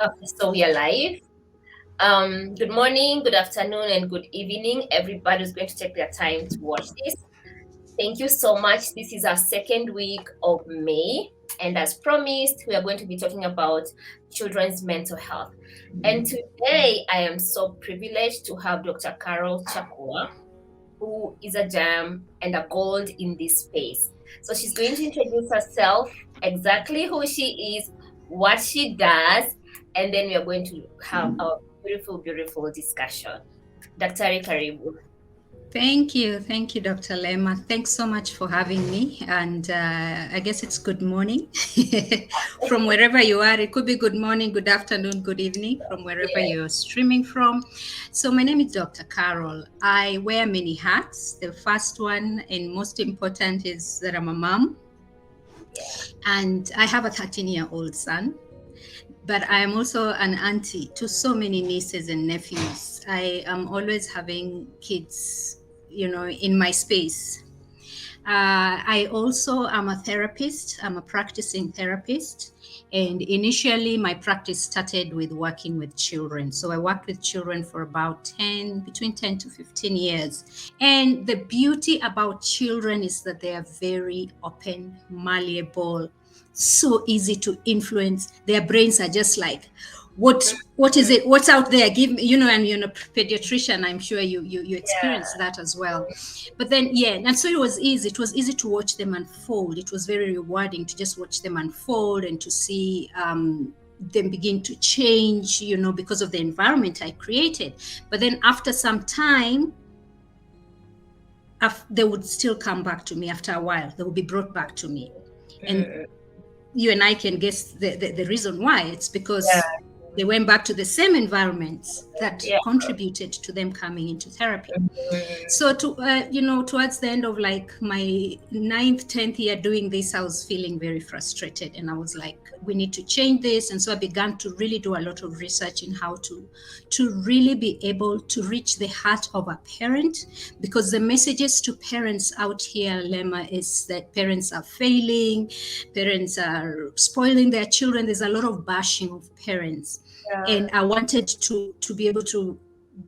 Okay, so we are live. Good morning, good afternoon, and good evening. Everybody who's going to take their time to watch this. Thank you so much. This is our second week of May, and as promised, we are going to be talking about children's mental health. And today, I am so privileged to have Dr. Carol Chakua, who is a gem and a gold in this space. So she's going to introduce herself, exactly who she is, what she does, and then we are going to have a beautiful, beautiful discussion. Daktari Karibu. Thank you, Dr. Lema. Thanks so much for having me. And I guess it's good morning from wherever you are. It could be good morning, good afternoon, good evening from wherever Yeah. you're streaming from. So my name is Dr. Carol. I wear many hats. The first one and most important is that I'm a mom, Yeah. and I have a 13-year-old son. But I am also an auntie to so many nieces and nephews. I am always having kids, in my space. I also am a therapist. I'm a practicing therapist. And initially, my practice started with working with children. So I worked with children for about between 10 to 15 years. And the beauty about children is that they are very open, malleable, so easy to influence. Their brains are just like, what is it, what's out there, give me, and you're a pediatrician, I'm sure you experience Yeah. that as well. But then, yeah, and so it was easy to watch them unfold. It was very rewarding to just watch them unfold and to see them begin to change, because of the environment I created. But then after some time, they would still come back to me. After a while, they would be brought back to me. And Mm, you and I can guess the reason why. It's yeah. because they went back to the same environments that Yeah. contributed to them coming into therapy. Mm, So towards the end of like my 9th, 10th year doing this, I was feeling very frustrated, and I was like, we need to change this. And so I began to really do a lot of research in how to really be able to reach the heart of a parent, because the messages to parents out here, Lema, is that parents are failing, parents are spoiling their children. There's a lot of bashing of parents. yeah. And I wanted to be able to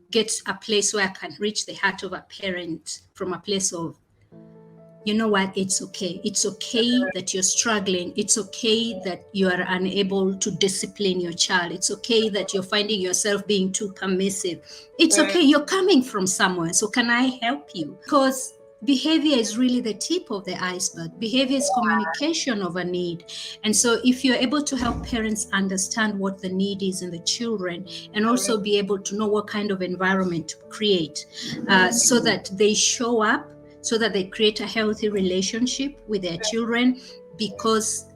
get a place where I can reach the heart of a parent from a place of, you know what, it's okay. It's okay that you're struggling. It's okay that you are unable to discipline your child. It's okay that you're finding yourself being too permissive. It's Mm, okay. You're coming from somewhere. So can I help you? Because behavior is really the tip of the iceberg. Behavior is communication of a need. And so if you're able to help parents understand what the need is in the children, and also be able to know what kind of environment to create, so that they show up, so that they create a healthy relationship with their children, because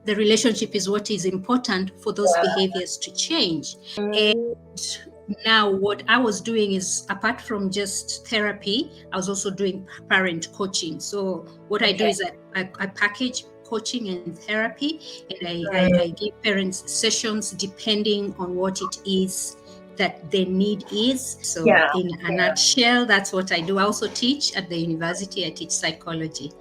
the relationship is what is important for those behaviors to change. And mm, now what I was doing is, apart from just therapy, I was also doing parent coaching. So what I do okay. is I package coaching and therapy, and I Mm, give parents sessions depending on what it is that their need is. So yeah. in a nutshell, that's what I do. I also teach at the university. I teach psychology.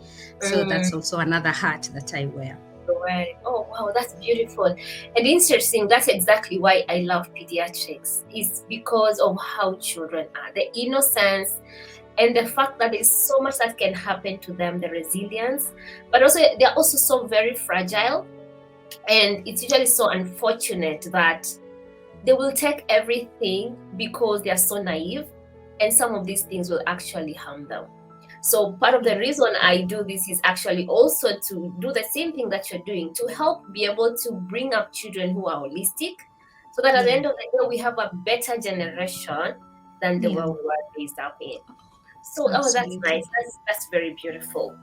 So Mm. that's also another hat that I wear. Right. Oh, wow, that's beautiful and interesting. That's exactly why I love pediatrics. Is because of how children are, the innocence, and the fact that there's so much that can happen to them, the resilience, but also they're also so very fragile, and it's usually so unfortunate that they will take everything because they are so naive, and some of these things will actually harm them. So part of the reason I do this is actually also to do the same thing that you're doing, to help be able to bring up children who are holistic, so that at the Yeah. end of the day we have a better generation than the Yeah. one we were raised up in. So, oh, that's Absolutely. nice. That's very beautiful.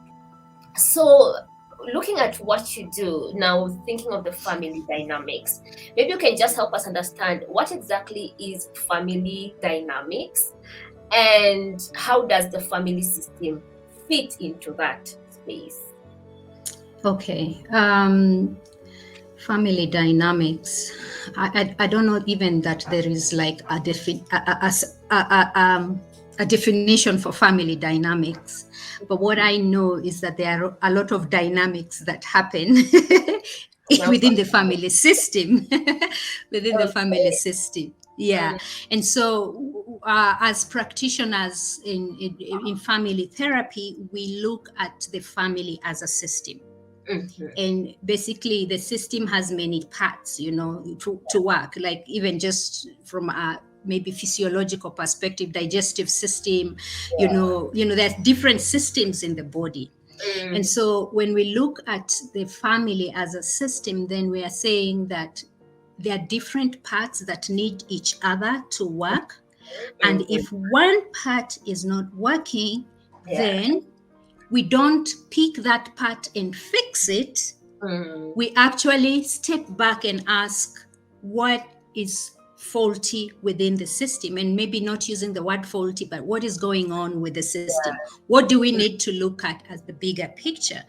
So, looking at what you do now, thinking of the family dynamics, maybe you can just help us understand what exactly is family dynamics, and how does the family system fit into that space? Okay. Family dynamics. I don't know even that there is like a definition for family dynamics. But what I know is that there are a lot of dynamics that happen within the family system. Within the family Okay. system. Yeah. Mm, And so as practitioners in family therapy, we look at the family as a system. mhm. And basically the system has many parts, to work, like even just from a maybe physiological perspective, digestive system, Yeah. there's different systems in the body. And Mm, so when we look at the family as a system, then we are saying that there are different parts that need each other to work. And mhm. if one part is not working, Yeah. then we don't pick that part and fix it. Mm, We actually step back and ask what is faulty within the system, and maybe not using the word faulty, but what is going on with the system? What do we need to look at as the bigger picture?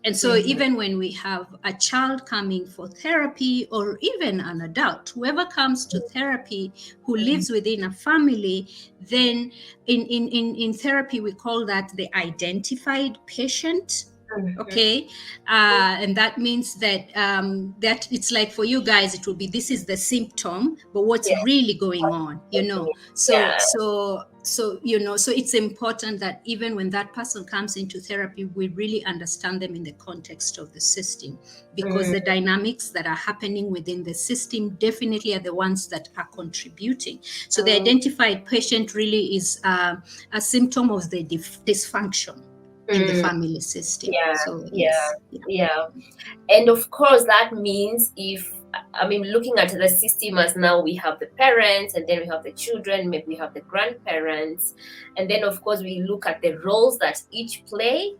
And so mhm. even when we have a child coming for therapy, or even an adult, whoever comes to therapy who Mm, lives within a family, then in therapy we call that the identified patient. mhm. Okay. And that means that it's like, for you guys it will be, this is the symptom, but what's Yeah. really going on, so Yeah. so it's important that even when that person comes into therapy, we really understand them in the context of the system, because Mm, the dynamics that are happening within the system definitely are the ones that are contributing. So the mm, identified patient really is a symptom of the dysfunction in the mm. family system. Yeah. So Yeah. yes, yeah. Yeah. And of course, that means if, I mean, looking at the system as now we have the parents, and then we have the children, maybe we have the grandparents, and then of course we look at the roles that each play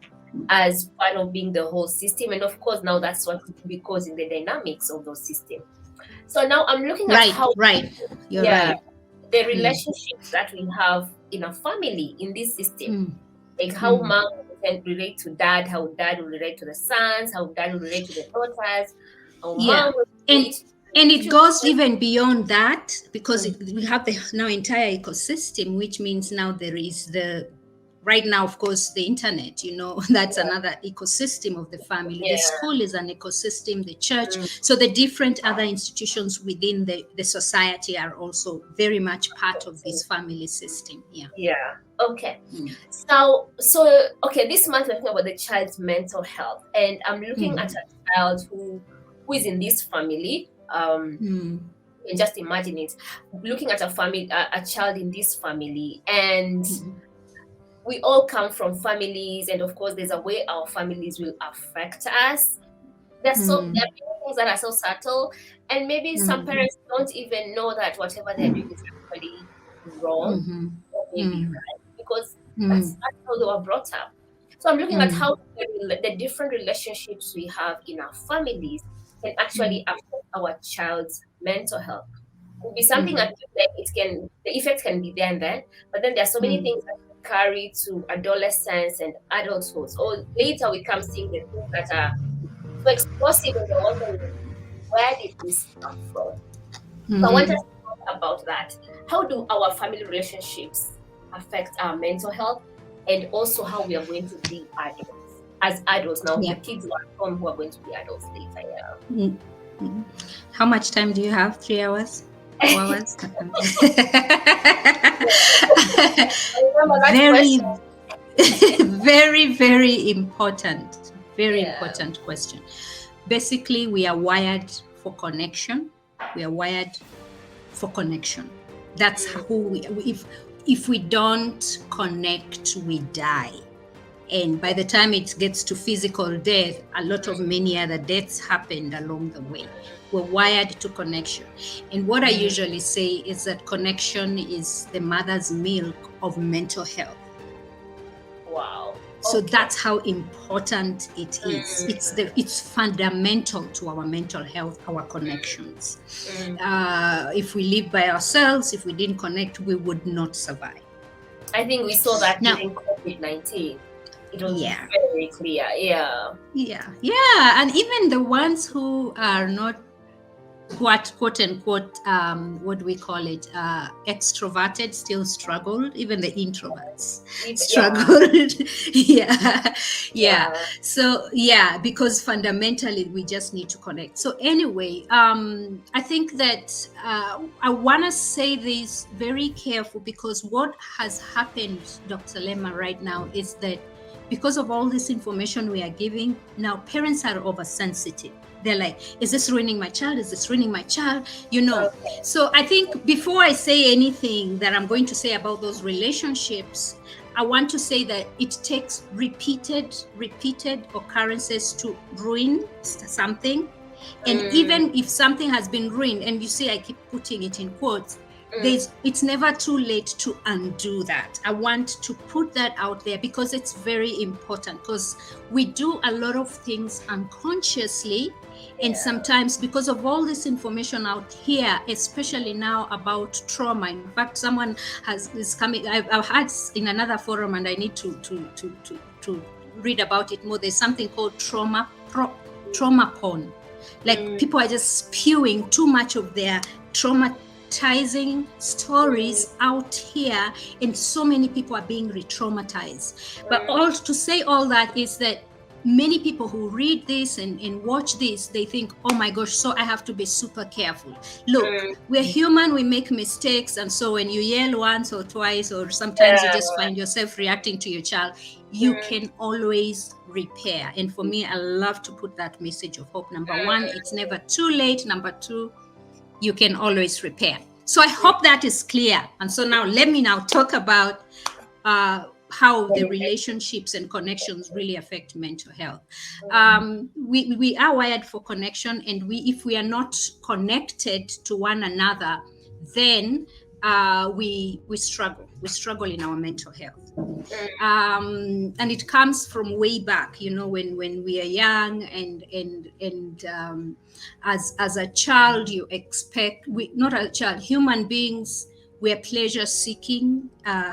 as part of being the whole system. And of course, now that's what will be causing the dynamics of those systems. So now I'm looking at Right, how, right. You're yeah, right. the Mm, relationships that we have in a family in this system, mm, like how mm. mom can relate to dad, how dad will relate to the sons, how dad will relate to the daughters, how Yeah, mom will and relate to and the it goes children. even beyond that, because Mm, we have the now entire ecosystem, which means now there is the right now, of course, the internet, that's another ecosystem of the family. The yeah. school is an ecosystem, the church. Mm, So the different other institutions within the society are also very much part of this family system. Yeah. yeah. Okay. Mm. So okay, this month we're talking about the child's mental health, and I'm looking at Mm. a child who is in this family. Mm. You can just imagine it, looking at a family, a child in this family, and Mm. we all come from families, and of course there's a way our families will affect us. There Mm. are many things that are so subtle, and maybe some Mm. parents don't even know that whatever they're doing is actually wrong, Mm. or maybe Mm. right, because Mm. that's how they were brought up. So I'm looking at Mm. how the different relationships we have in our families can actually Mm. affect our child's mental health. It will be something Mm. that like the effects can be there and then, but then there are so many Mm. things that we carry to adolescence and adulthood. So later we come seeing the things that are so explosive, and we're wondering, where did this come from? So I want us Mhm. to talk about that. How do our family relationships affect our mental health, and also how we are going to be adults? As adults now, Yeah. the kids who are at home who are going to be adults later. Mm. Mm. How much time do you have? 3 hours? 4 hours? I remember that Very, question. very, very important. Very Yeah. important question. Basically, we are wired for connection. We are wired for connection. That's Mm, who if we don't connect, we die. And by the time it gets to physical death, a lot of many other deaths happened along the way. We're wired to connection. And what I mm, usually say is that connection is the mother's milk of mental health. wow. So Okay. that's how important it is. Mm, It's fundamental to our mental health, our connections. mm. If we live by ourselves, if we didn't connect, we would not survive. I think we saw that Now, during COVID-19. It was yeah, very clear. Yeah. yeah, yeah. And even the ones who are not quote unquote, what do we call it, extroverted still struggled. Even the introverts Yeah, struggled. Yeah, yeah. yeah. So yeah, because fundamentally we just need to connect. So anyway, I think that I want to say this very careful, because what has happened, Dr. Lema, right now is that because of all this information we are giving, now parents are oversensitive. They're like, is this ruining my child? Is this ruining my child? You know. Okay. So I think before I say anything that I'm going to say about those relationships, I want to say that it takes repeated occurrences to ruin something. And even if something has been ruined, and you see I keep putting it in quotes, it's never too late to undo that. I want to put that out there because it's very important, because we do a lot of things unconsciously. And sometimes, because of all this information out here, especially now about trauma, in fact, someone is coming. I've had in another forum, and I need to read about it more. There's something called trauma porn. Like, people are just spewing too much of their traumatizing stories out here, and so many people are being re-traumatized. But all to say all that is that many people who read this and watch this, they think, oh my gosh, so I have to be super careful. Look, we're human, we make mistakes. And so when you yell once or twice, or sometimes you just find yourself reacting to your child, you can always repair. And for me, I love to put that message of hope. Number one, it's never too late. Number two, you can always repair. So I hope that is clear. And so now let me now talk about how the relationships and connections really affect mental health. We are wired for connection, and if we are not connected to one another, then we struggle. We struggle in our mental health. And it comes from way back, when we are young, and as a child, you expect, not a child, human beings, we're pleasure seeking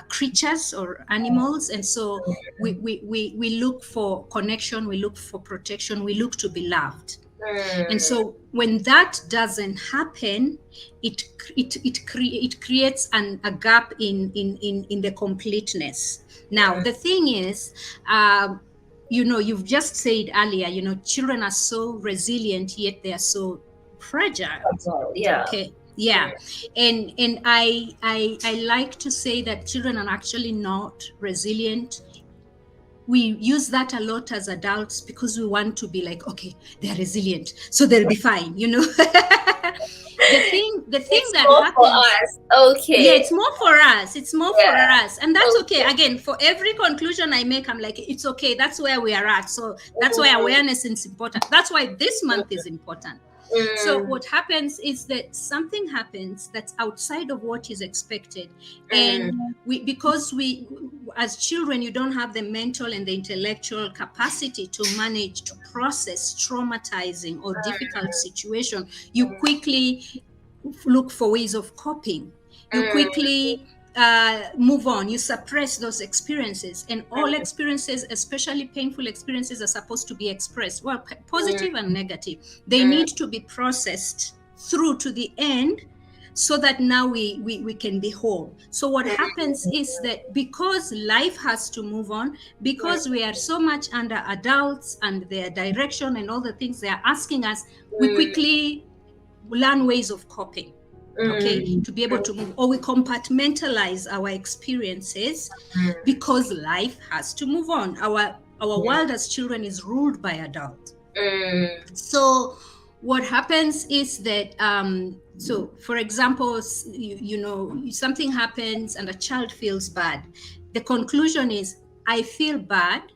creatures or animals. And so we look for connection, we look for protection, we look to be loved. And so when that doesn't happen, it creates a gap in the completeness. Now the thing is, you've just said earlier, children are so resilient, yet they are so fragile. Yeah. Okay. Yeah. And I like to say that children are actually not resilient. We use that a lot as adults because we want to be like, okay, they're resilient, so they'll be fine. The thing It's that more for happens. us. Okay. Yeah, it's more for us. It's more for Yeah. us. And that's okay. Again, for every conclusion I make, I'm like, it's okay. That's where we are at. So that's why awareness is important. That's why this month is important. So what happens is that something happens that's outside of what is expected. And because we, as children, you don't have the mental and the intellectual capacity to manage to process traumatizing or difficult situation, you quickly look for ways of coping. You quickly move on. You suppress those experiences, and all experiences, especially painful experiences, are supposed to be expressed. Well, positive and negative. They need to be processed through to the end, so that now we can be whole. So what happens is that because life has to move on, because we are so much under adults and their direction and all the things they are asking us, we quickly learn ways of coping, okay, to be able to move, or we compartmentalize our experiences because life has to move on. Our world as children is ruled by adults. So what happens is that so for example, something happens and a child feels bad. The conclusion is, I feel bad,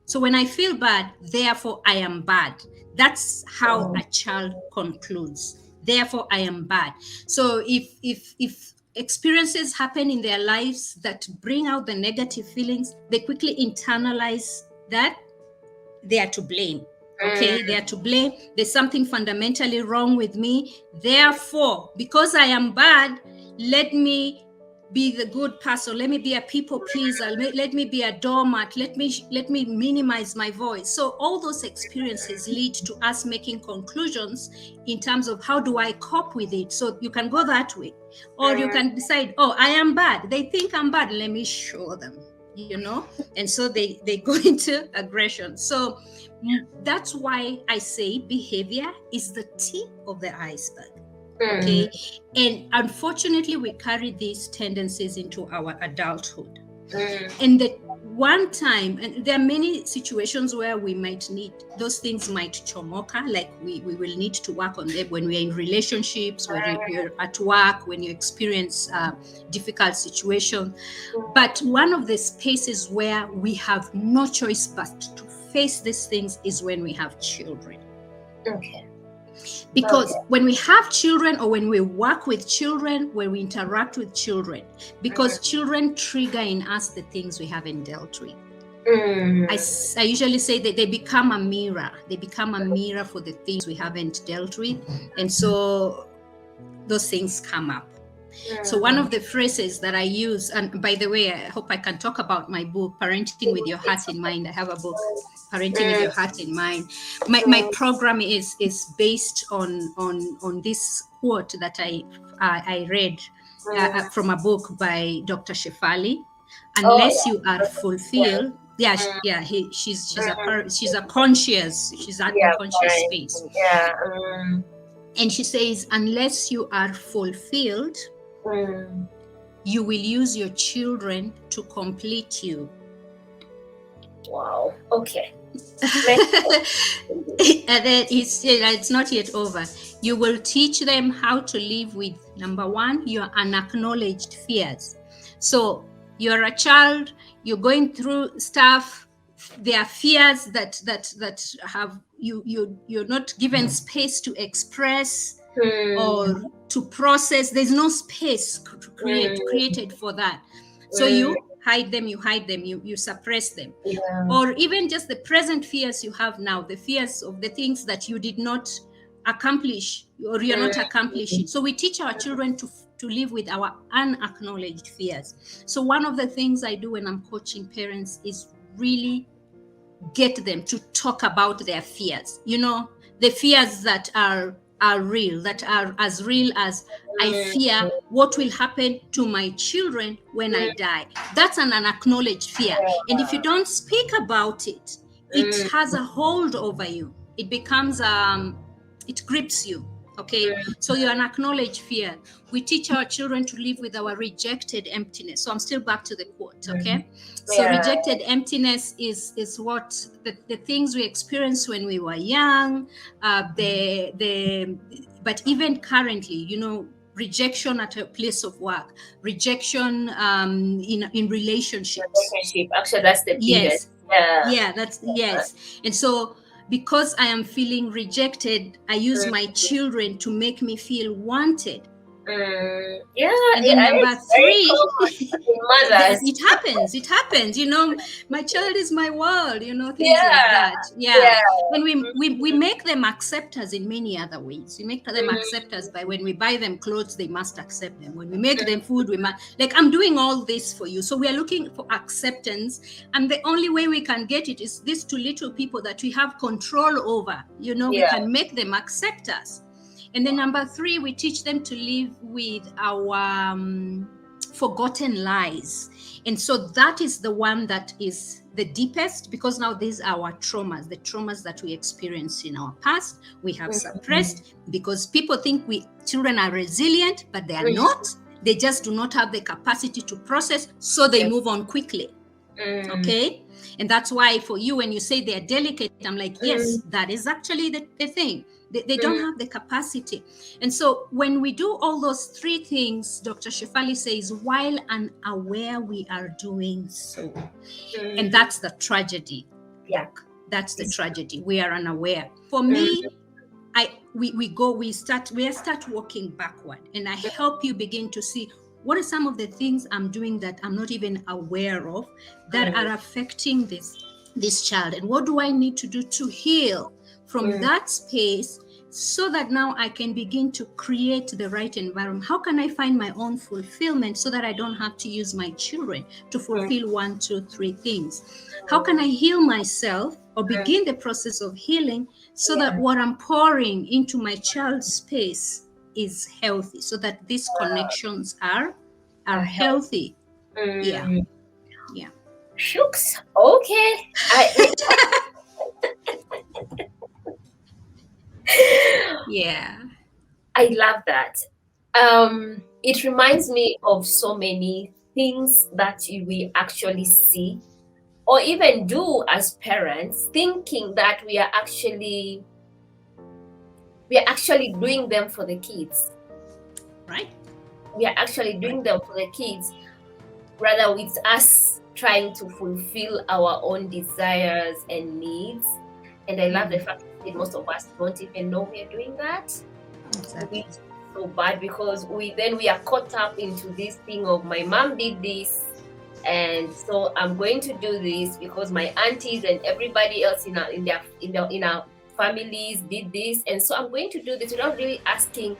so when I feel bad, therefore I am bad. That's how a child concludes. Therefore I am bad. So if experiences happen in their lives that bring out the negative feelings, they quickly internalize that they are to blame. Okay, they are to blame. There's something fundamentally wrong with me. Therefore, because I am bad, let me be the good person. Let me be a people pleaser. Let me be a doormat. Let me minimize my voice. So all those experiences lead to us making conclusions in terms of how do I cope with it. So you can go that way, or you can decide, oh, I am bad. They think I'm bad. Let me show them, and so they go into aggression. So that's why I say behavior is the tip of the iceberg. Okay. And unfortunately, we carry these tendencies into our adulthood. And the one time, and there are many situations where we might need, those things might chomoka, like we will need to work on them when we're in relationships, when you're at work, when you experience difficult situations. But one of the spaces where we have no choice but to face these things is when we have children. Okay. Because when we have children, or when we work with children, when we interact with children, because children trigger in us the things we haven't dealt with. I usually say that they become a mirror. They become a mirror for the things we haven't dealt with. And so those things come up. So one of the phrases that I use, and by the way, I hope I can talk about my book, Parenting with Your Heart in Mind. I have a book, Parenting with Your Heart in Mind. My program is based on this quote that I read from a book by Dr. Shefali. Unless you are fulfilled, she's a conscious, she's at unconscious space. And she says, unless you are fulfilled, you will use your children to complete you. Wow. Okay. And then it's not yet over. You will teach them how to live with, number one, your unacknowledged fears. So you're a child, you're going through stuff. There are fears that have you're not given space to express or to process. There's no space created for that. So you hide them, you suppress them. Or even just the present fears you have now, the fears of the things that you did not accomplish or you're not accomplishing. So we teach our children to live with our unacknowledged fears. So one of the things I do when I'm coaching parents is really get them to talk about their fears. The fears that are real, that are as real as I fear what will happen to my children when I die. That's an unacknowledged fear. And if you don't speak about it, it has a hold over you. It becomes, it grips you. Okay, so you're an acknowledged fear. We teach our children to live with our rejected emptiness. So I'm still back to the quote, okay? So rejected emptiness is what the things we experienced when we were young, but even currently, rejection at a place of work, rejection in relationships. Actually, that's the biggest. Yes. And so because I am feeling rejected, I use my children to make me feel wanted. And then number three, it happens. My child is my world, things like that. And we make them acceptors in many other ways. We make them acceptors by when we buy them clothes, they must accept them. When we make them food, I'm doing all this for you. So we are looking for acceptance. And the only way we can get it is these two little people that we have control over. We can make them accept us. And then number three, we teach them to live with our forgotten lies. And so that is the one that is the deepest, because now these are our traumas, the traumas that we experienced in our past, we have suppressed, because people think children are resilient, but they are not. They just do not have the capacity to process, so they move on quickly. Okay? And that's why for you, when you say they're delicate, I'm like, yes, that is actually the thing. They don't have the capacity. And so when we do all those three things, Dr. Shefali says, while unaware, we are doing so. And that's the tragedy. That's the tragedy. We are unaware. For me, we start walking backward, and I help you begin to see what are some of the things I'm doing that I'm not even aware of that are affecting this child, and what do I need to do to heal from that space so that now I can begin to create the right environment. How can I find my own fulfillment so that I don't have to use my children to fulfill 1, 2, 3 things? How can I heal myself or begin the process of healing so that what I'm pouring into my child's space is healthy, so that these connections are Help. healthy? Yeah. Yeah. Shooks. Okay. Yeah. I love that. It reminds me of so many things that we actually see or even do as parents, thinking that we are actually doing them for the kids. Right. We are actually doing them for the kids, rather it's us trying to fulfill our own desires and needs. And I love the fact that most of us don't even know we are doing that, which Exactly. is so bad, because we are caught up into this thing of my mom did this, and so I'm going to do this because my aunties and everybody else in our families did this, and so I'm going to do this, without really asking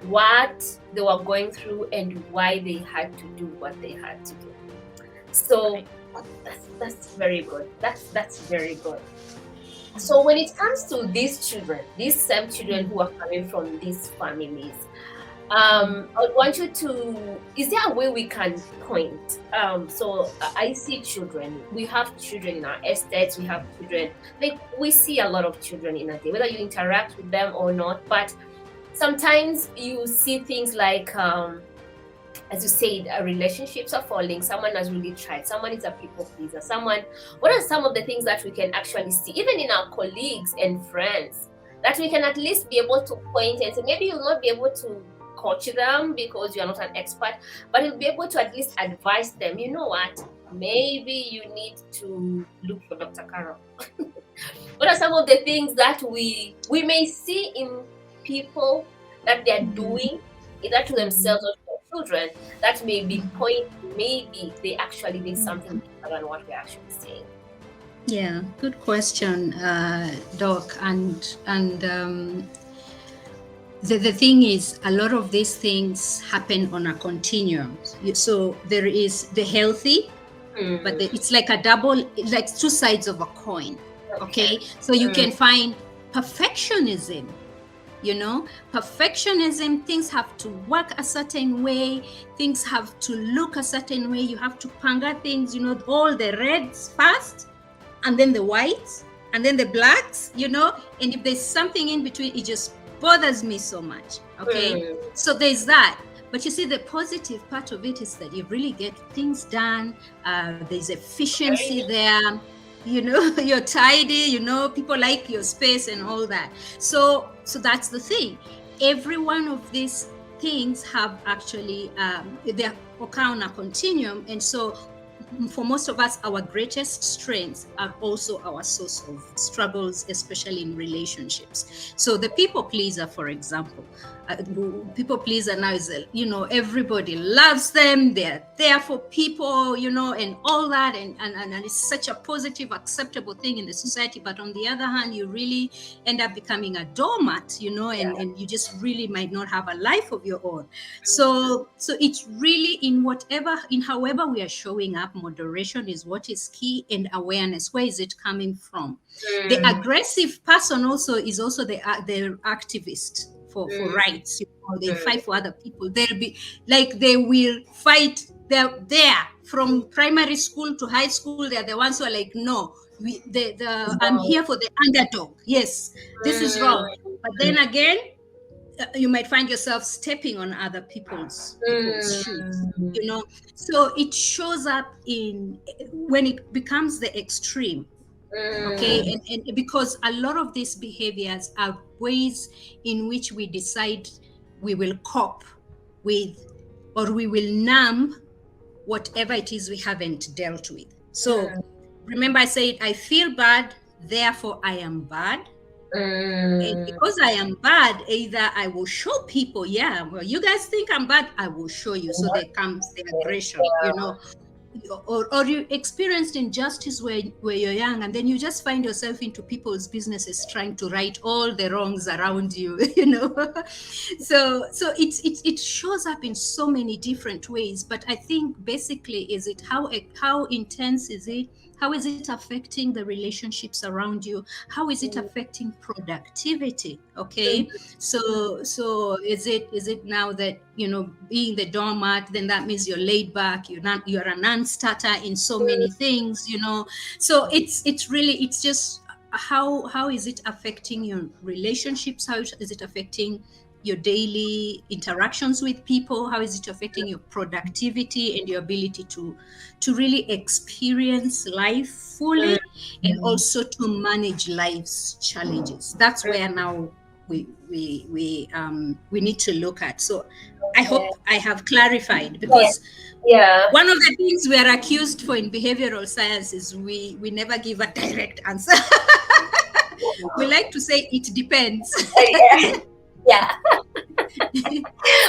what they were going through and why they had to do what they had to do. So that's very good. That's very good. So when it comes to these children, these same children who are coming from these families, I would want you to, is there a way we can point? So I see children, we have children in our estates, we have children, like we see a lot of children in a day, whether you interact with them or not, but sometimes you see things like, as you said, relationships are falling, someone has really tried, someone is a people pleaser, what are some of the things that we can actually see, even in our colleagues and friends, that we can at least be able to point and say, maybe you'll not be able to coach them because you're not an expert, but you'll be able to at least advise them, you know what, maybe you need to look for Dr. Carol. What are some of the things that we may see in people that they're doing, either to themselves or to their children, that may be maybe they actually did something better than what we're actually saying? Yeah, good question, Doc. And the thing is, a lot of these things happen on a continuum. So there is the healthy, but it's like a double, like two sides of a coin. Okay, so you can find perfectionism. Perfectionism, things have to work a certain way, things have to look a certain way, you have to panga things, all the reds first, and then the whites, and then the blacks, and if there's something in between, it just bothers me so much. Okay, so there's that. But you see, the positive part of it is that you really get things done. There's efficiency there. You're tidy. People like your space and all that. So that's the thing. Every one of these things have actually they occur on a continuum, and so for most of us, our greatest strengths are also our source of struggles, especially in relationships. So the people pleaser, for example, people pleaser now is, everybody loves them. They're there for people, and all that. And it's such a positive, acceptable thing in the society. But on the other hand, you really end up becoming a doormat, and you just really might not have a life of your own. So it's really in however we are showing up, moderation is what is key, and awareness. Where is it coming from? The aggressive person also is also the activist for rights. They fight for other people. They'll be like, they will fight. They're there from primary school to high school. They're the ones who are like, no, I'm here for the underdog. Yes, this is wrong. But then again, you might find yourself stepping on other people's shoes. So it shows up when it becomes the extreme. Okay, and because a lot of these behaviors are ways in which we decide we will cope with, or we will numb whatever it is we haven't dealt with. So remember, I said, I feel bad, therefore I am bad. And because I am bad, either I will show people, well, you guys think I'm bad, I will show you. So there comes the aggression, or you experienced injustice where you're young, and then you just find yourself into people's businesses trying to right all the wrongs around you, you know. So it shows up in so many different ways. But I think basically, is it how intense is it? How is it affecting the relationships around you? How is it affecting productivity? Okay, so is it now that, you know, being the doormat, then that means you're laid back, you're a non-starter in so many things, you know. So it's just how is it affecting your relationships? How is it affecting your daily interactions with people? How is it affecting your productivity and your ability to really experience life fully, and also to manage life's challenges? That's where now we need to look at. So I Okay. hope I have clarified, Yeah. because Yeah. one of the things we are accused for in behavioral science is we never give a direct answer. We like to say it depends. Yeah. Yeah.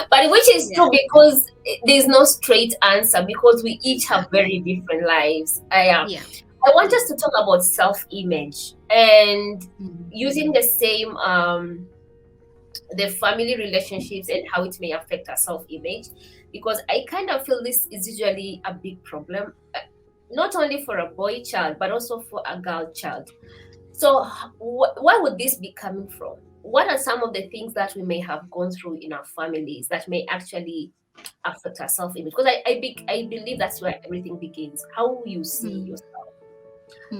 But which is Yeah, true, because there's no straight answer, because we each have very exactly. different lives. Yeah. Yeah. I want us Mm, to talk about self-image, and mm, using the same the family relationships and how it may affect our self-image, because I kind of feel this is usually a big problem, not only for a boy child but also for a girl child. So where would this be coming from? What are some of the things that we may have gone through in our families that may actually affect our self-image? Because I believe that's where everything begins, how you see mm, yourself.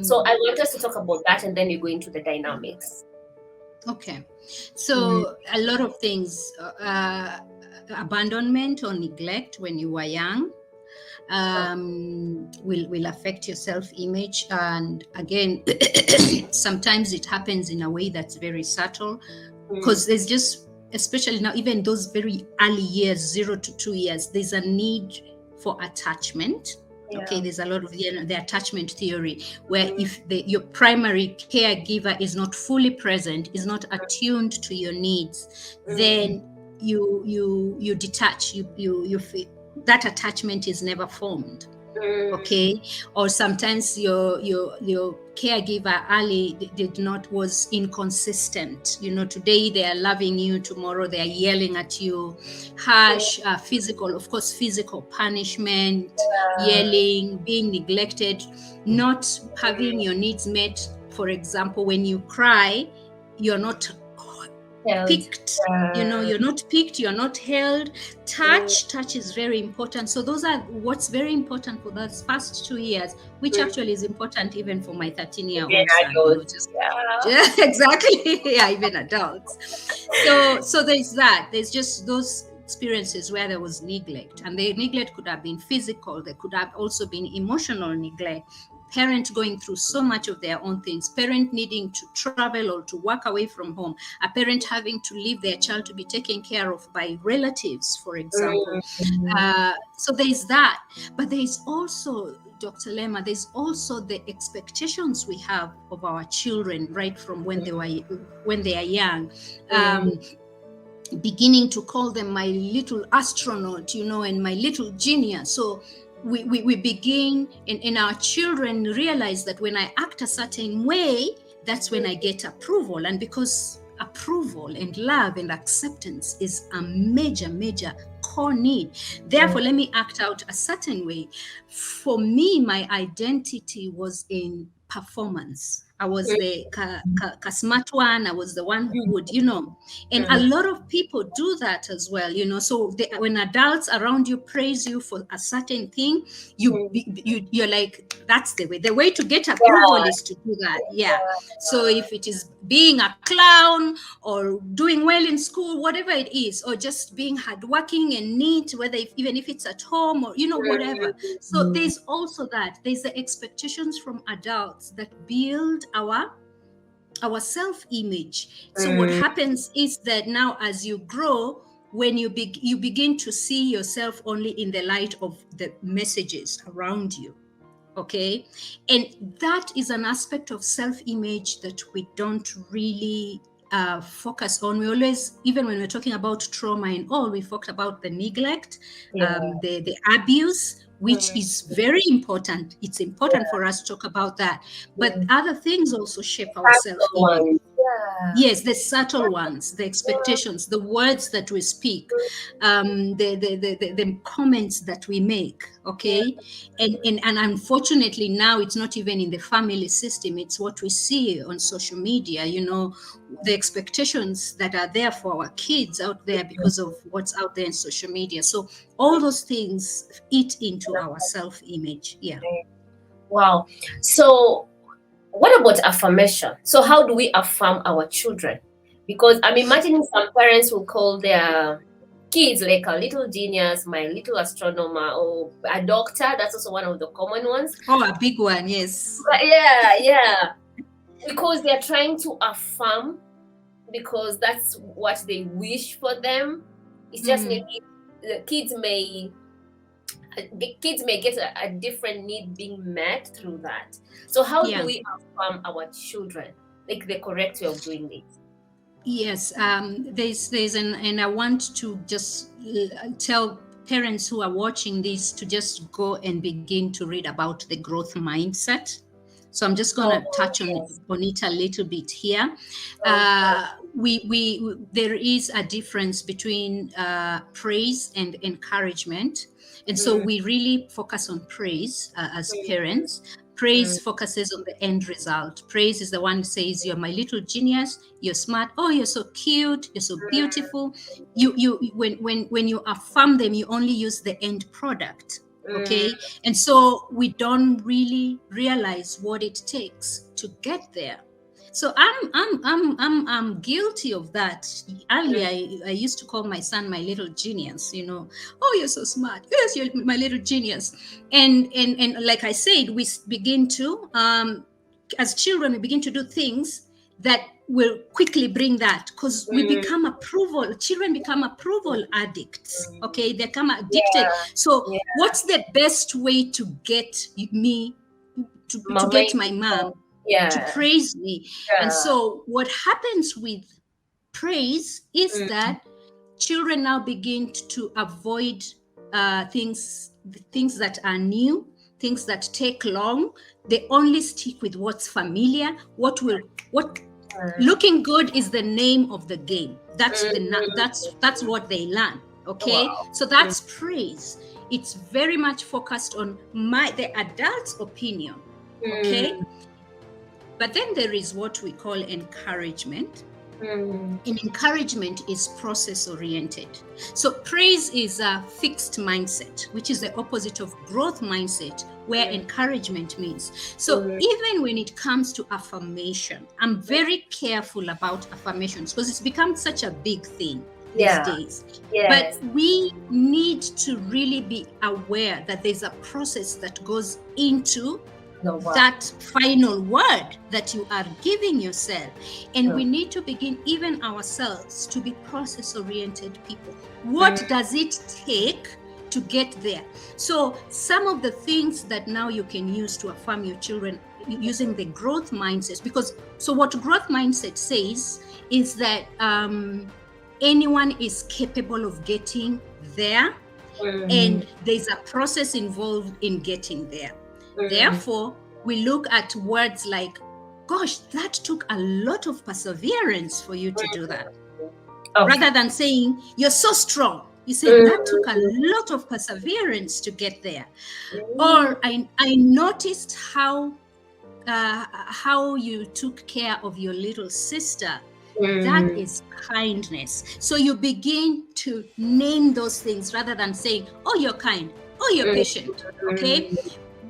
So mm. I want us to talk about that, and then we go into the dynamics. Okay. Mm, So a lot of things, abandonment or neglect when you were young, will affect your self-image. And again, sometimes it happens in a way that's very subtle, mm, because there's just, especially now, even those very early years, 0 to 2 years, there's a need for attachment. Okay, yeah. there's a lot of the attachment theory, where Mm, if your primary caregiver is not fully present, is not attuned to your needs, mm, then you detach, you feel that attachment is never formed. mm, Okay, or sometimes your caregiver early did not, was inconsistent. You know, today they are loving you, tomorrow they are yelling at you. Harsh, physical, of course, physical punishment, yelling, being neglected, not having your needs met. For example, when you cry, you're not held. picked, you know, you're not picked, you're not held. Mm, Touch is very important. So those are what's very important for those first 2 years, which mm. actually is important even for my 13-year-old Being son, you know, adults. just Yeah. yeah, exactly. Yeah, even adults. So there's that. There's just those experiences where there was neglect, and the neglect could have been physical. There could have also been emotional neglect. Parent going through so much of their own things. Parent needing to travel or to work away from home. A parent having to leave their child to be taken care of by relatives, for example. Mm, So there's that. But there's also, Dr. Lema, there's also the expectations we have of our children right from when they are young. mm, Beginning to call them my little astronaut, you know, and my little genius. So we begin, and our children realize that when I act a certain way, that's when I get approval. And because approval and love and acceptance is a major core need, mm, therefore let me act out a certain way. For me, my identity was in performance. I was the smart one. I was the one who would, you know, and a mm, lot of people do that as well, you know. So when adults around you praise you for a certain thing, mm. you're like, that's the way to get approval Yeah. is to do that. Yeah. So if it is being a clown or doing well in school, whatever it is, or just being hardworking and neat, whether even if it's at home or, you know, whatever. So Mm, there's also that. There's the expectations from adults that build our self-image. So what mm, happens is that now, as you grow, when you begin to see yourself only in the light of the messages around you. Okay, and that is an aspect of self-image that we don't really focus on. We always, even when we're talking about trauma and all, we talked about the neglect, Yeah. the abuse, which is very important. It's important for us to talk about that. But other things also shape our self-image. Yeah. Yes, the subtle ones, the expectations, the words that we speak, the comments that we make, okay? And unfortunately now it's not even in the family system, it's what we see on social media, you know, the expectations that are there for our kids out there because of what's out there in social media. So all those things eat into our self-image. Yeah. Wow. So what about affirmation? So how do we affirm our children? Because I'm imagining some parents will call their kids like a little genius, my little astronomer, or a doctor. That's also one of the common ones. Oh, a big one, yes. But yeah. Because they're trying to affirm, because that's what they wish for them. It's just maybe the kids may get a different need being met through that. So how do Yeah. we affirm our children, like the correct way of doing this? Yes, there's and I want to just tell parents who are watching this to just go and begin to read about the growth mindset. So I'm just going to touch Yes. on it a little bit here. We there is a difference between praise and encouragement, and so we really focus on praise as parents. Praise focuses on the end result. Praise is the one who says, "You're my little genius. You're smart. Oh, you're so cute. You're so beautiful." When you affirm them, you only use the end product. Okay, and so we don't really realize what it takes to get there. So I'm guilty of that. Earlier, I used to call my son my little genius. You know, oh, you're so smart. Yes, you're my little genius. And like I said, we begin to as children, we begin to do things that will quickly bring that, because we become approval. Children become approval addicts. Okay, they become addicted. So what's the best way to get me to get my mom to praise me? And so what happens with praise is that children now begin to avoid things that are new, things that take long. They only stick with what's familiar. What looking good is the name of the game. That's what they learn. Okay, so that's praise. It's very much focused on the adult's opinion. Okay, but then there is what we call encouragement. And encouragement is process oriented. So praise is a fixed mindset, which is the opposite of growth mindset, where encouragement means. So even when it comes to affirmation, I'm very careful about affirmations because it's become such a big thing these days. But we need to really be aware that there's a process that goes into that final word that you are giving yourself. And we need to begin even ourselves to be process oriented people. What does it take to get there? So some of the things that now you can use to affirm your children using the growth mindset, because so what growth mindset says is that anyone is capable of getting there, and there's a process involved in getting there. Therefore, we look at words like, gosh, that took a lot of perseverance for you to do that. Rather than saying, you're so strong. You say, that took a lot of perseverance to get there. Or I noticed how you took care of your little sister. That is kindness. So you begin to name those things rather than saying, oh, you're kind. Oh, you're patient. Okay.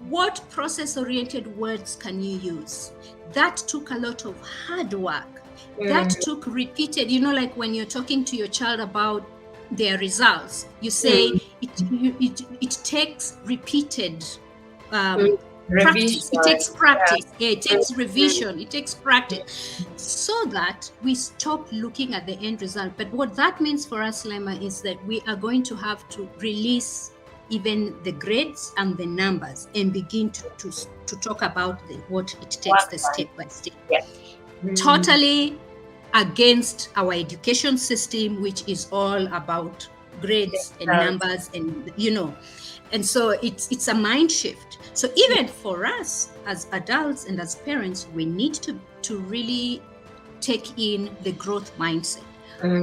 What process-oriented words can you use? That took a lot of hard work. That took repeated, like when you're talking to your child about their results, you say it takes repeated practice. It takes practice. It takes revision. It takes practice, so that we stop looking at the end result. But what that means for us, Lema, is that we are going to have to release even the grades and the numbers and begin to talk about what it takes, the step by step. Totally against our education system, which is all about grades and numbers, and and so it's a mind shift. So even for us as adults and as parents, we need to really take in the growth mindset.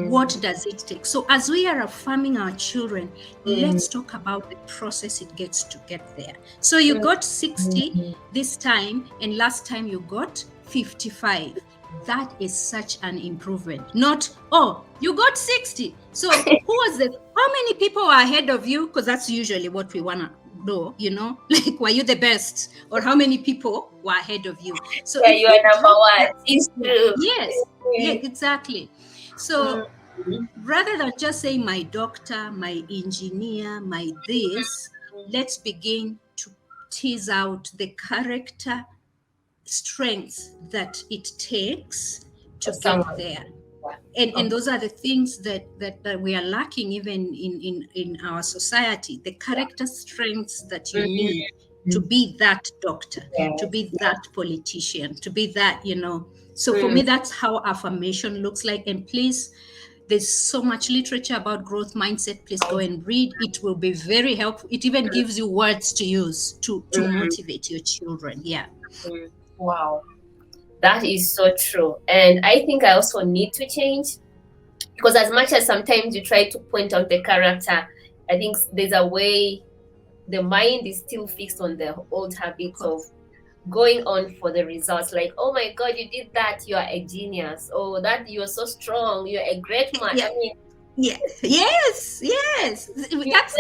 What does it take? So as we are affirming our children, let's talk about the process it gets to get there. So you got 60 this time, and last time you got 55. That is such an improvement. Not, oh, you got 60. So how many people are ahead of you? Because that's usually what we want to know, like, were you the best? Or how many people were ahead of you? So yeah, if you we are number drop one. that, It's true. yes, yeah, exactly. So rather than just saying my doctor, my engineer, my this, let's begin to tease out the character strengths that it takes to get there. And those are the things that we are lacking even in our society, the character strengths that you need to be that doctor, to be that politician, to be that, So for me, that's how affirmation looks like. And please, there's so much literature about growth mindset. Please go and read. It will be very helpful. It even gives you words to use to motivate your children. Yeah. Wow. That is so true. And I think I also need to change, because as much as sometimes you try to point out the character, I think there's a way the mind is still fixed on the old habits of going on for the results. Like, oh my God, you did that, you are a genius. Oh, that you're so strong, you're a great man. Yeah. I mean, yes.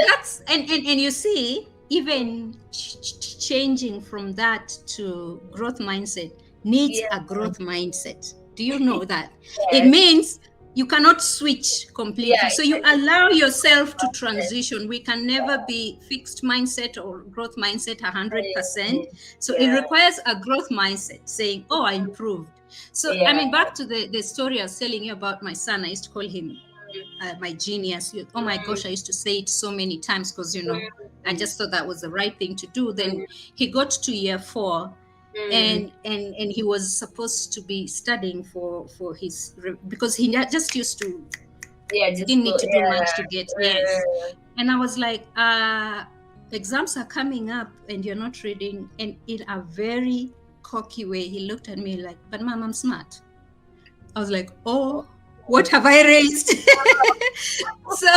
That's and you see, even changing from that to growth mindset needs a growth mindset. Do you know that? It means you cannot switch completely. So you allow yourself to transition. We can never be fixed mindset or growth mindset 100%. So it requires a growth mindset saying, oh, I improved. So I mean, back to the story I was telling you about my son. I used to call him my genius. Oh my gosh, I used to say it so many times because I just thought that was the right thing to do. Then he got to year 4, and he was supposed to be studying for his, because he just used to didn't need to do much to get and I was like, exams are coming up and you're not reading. And in a very cocky way, he looked at me like, but mom, I'm smart. I was like, oh, what have I raised? so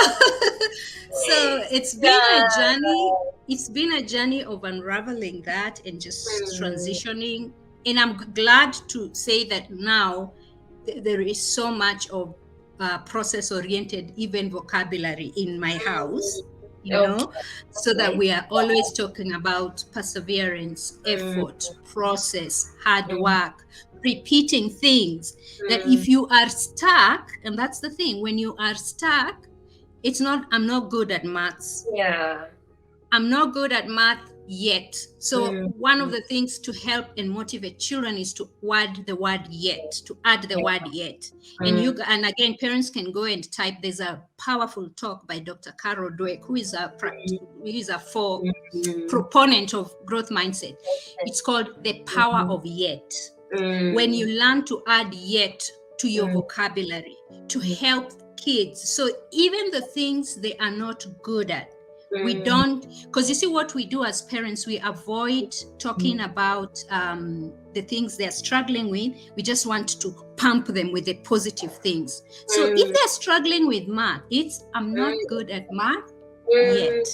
it's been a journey. It's been a journey of unraveling that and just transitioning. And I'm glad to say that now there is so much of process-oriented, even vocabulary in my house, so that we are always talking about perseverance, effort, process, hard work, repeating things. That if you are stuck, and that's the thing, when you are stuck, it's not, I'm not good at maths. I'm not good at math yet. So one of the things to help and motivate children is to add the word yet, And again, parents can go and type. There's a powerful talk by Dr. Carol Dweck, who is a proponent of growth mindset. It's called The Power of Yet. When you learn to add yet to your vocabulary to help kids. So even the things they are not good at, we don't, because you see what we do as parents, we avoid talking about the things they're struggling with. We just want to pump them with the positive things. So if they're struggling with math, it's, I'm not good at math yet.